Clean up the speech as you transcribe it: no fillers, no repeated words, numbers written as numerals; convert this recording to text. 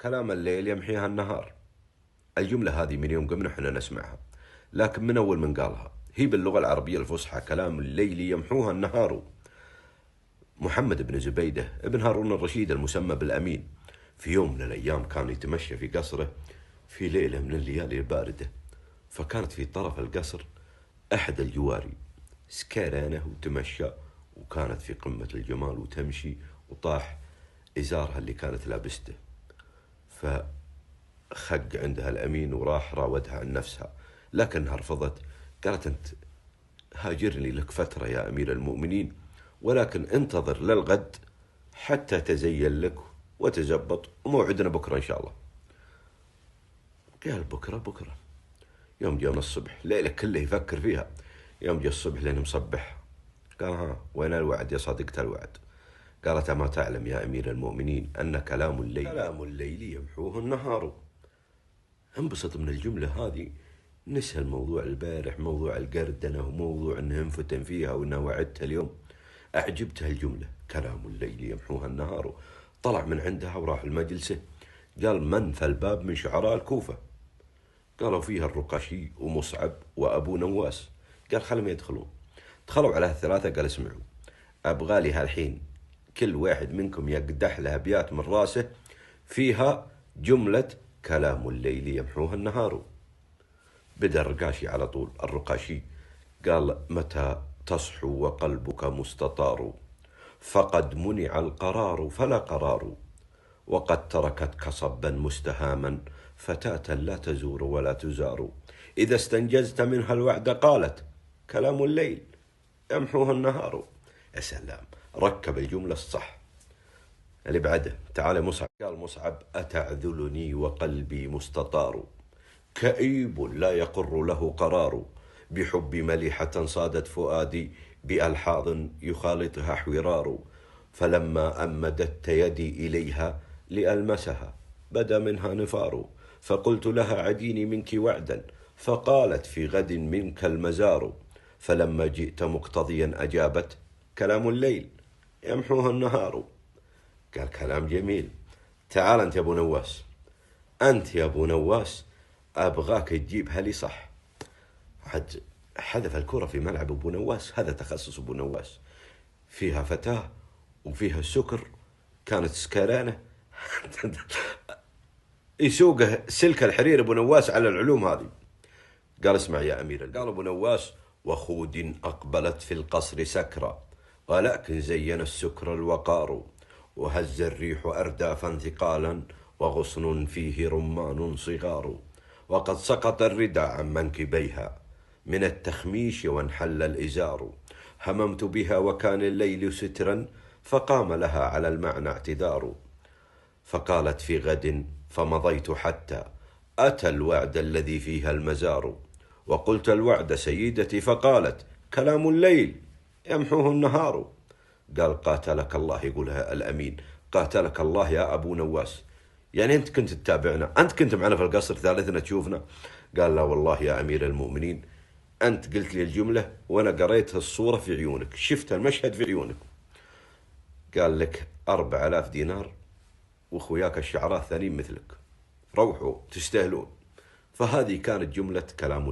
كلام الليل يمحيها النهار. الجملة هذه من يوم قمنا احنا نسمعها، لكن من أول من قالها هي باللغة العربية الفصحى: كلام الليل يمحوها النهار. محمد بن زبيدة ابن هارون الرشيد المسمى بالأمين في يوم من الأيام كان يتمشى في قصره في ليلة من الليالي الباردة، فكانت في طرف القصر أحد الجواري سكرانة وتمشى، وكانت في قمة الجمال وتمشي، وطاح إزارها اللي كانت لابسته، فخق عندها الأمين وراح راودها عن نفسها، لكنها رفضت. قالت: أنت هاجرني لك فترة يا أمير المؤمنين، ولكن انتظر للغد حتى تزين لك وتزبط، وموعدنا بكرة إن شاء الله. قال: بكرة. يوم جاء من الصبح ليلة كله يفكر فيها، يوم جاء الصبح لين مصبح. قال: ها وين الوعد يا صديقة الوعد؟ قالت: أما تعلم يا أمير المؤمنين أن كلام الليل يمحوه النهار. انبسط من الجملة هذه، نسى الموضوع البارح، موضوع القردنة وموضوع أنه انفتن فيها وأنه وعدتها اليوم. أعجبتها الجملة كلام الليل يمحوها النهار. طلع من عندها وراح المجلسه، قال: من في الباب من شعراء الكوفة؟ قالوا: فيها الرقاشي ومصعب وأبو نواس. قال: خلهم يدخلون. دخلوا على الثلاثة، قال: اسمعوا، أبغى لي هالحين كل واحد منكم يقدح له أبيات من راسه فيها جملة كلام الليل يمحوها النهار. بدأ الرقاشي على طول. الرقاشي قال: متى تصحو وقلبك مستطار، فقد منع القرار فلا قرار، وقد تركتك صبا مستهاما، فتاة لا تزور ولا تزار، إذا استنجزت منها الوعد قالت كلام الليل يمحوها النهار. يا سلام، ركب الجملة الصح. اللي بعده تعال مصعب. قال مصعب: أتعذلني وقلبي مستطار، كئيب لا يقر له قرار، بحب مليحة صادت فؤادي، بألحاظ يخالطها حورار، فلما أمدت يدي إليها لألمسها بدا منها نفار، فقلت لها عديني منك وعدا، فقالت في غد منك المزار، فلما جئت مقتضيا أجابت كلام الليل يمحوها النهار. قال: كلام جميل. تعال أنت يا أبو نواس، أنت يا أبو نواس أبغاك تجيبها لي صح. حد حذف الكرة في ملعب أبو نواس، هذا تخصص أبو نواس. فيها فتاة وفيها سكر، كانت سكرانة يسوقه سلك الحرير أبو نواس على العلوم هذه. قال: اسمع يا أمير. قال أبو نواس: وخود أقبلت في القصر سكرة، ولكن زين السكر الوقار، وهز الريح أردافا ثقالا، وغصن فيه رمان صغار، وقد سقط الردى عن منكبيها من التخميش وانحل الإزار، هممت بها وكان الليل سترا، فقام لها على المعنى اعتذار، فقالت في غد فمضيت حتى أتى الوعد الذي فيها المزار، وقلت الوعد سيدتي، فقالت كلام الليل يمحوه النهار. قال: قاتلك الله. يقولها الأمين: قاتلك الله يا أبو نواس، يعني أنت كنت تتابعنا، أنت كنت معنا في القصر ثالثنا تشوفنا؟ قال: لا والله يا أمير المؤمنين، أنت قلت لي الجملة وأنا قريت الصورة في عيونك، شفت المشهد في عيونك. قال: لك 4000 دينار وأخوياك الشعراء ثانيين مثلك، روحوا تستاهلون. فهذه كانت جملة كلام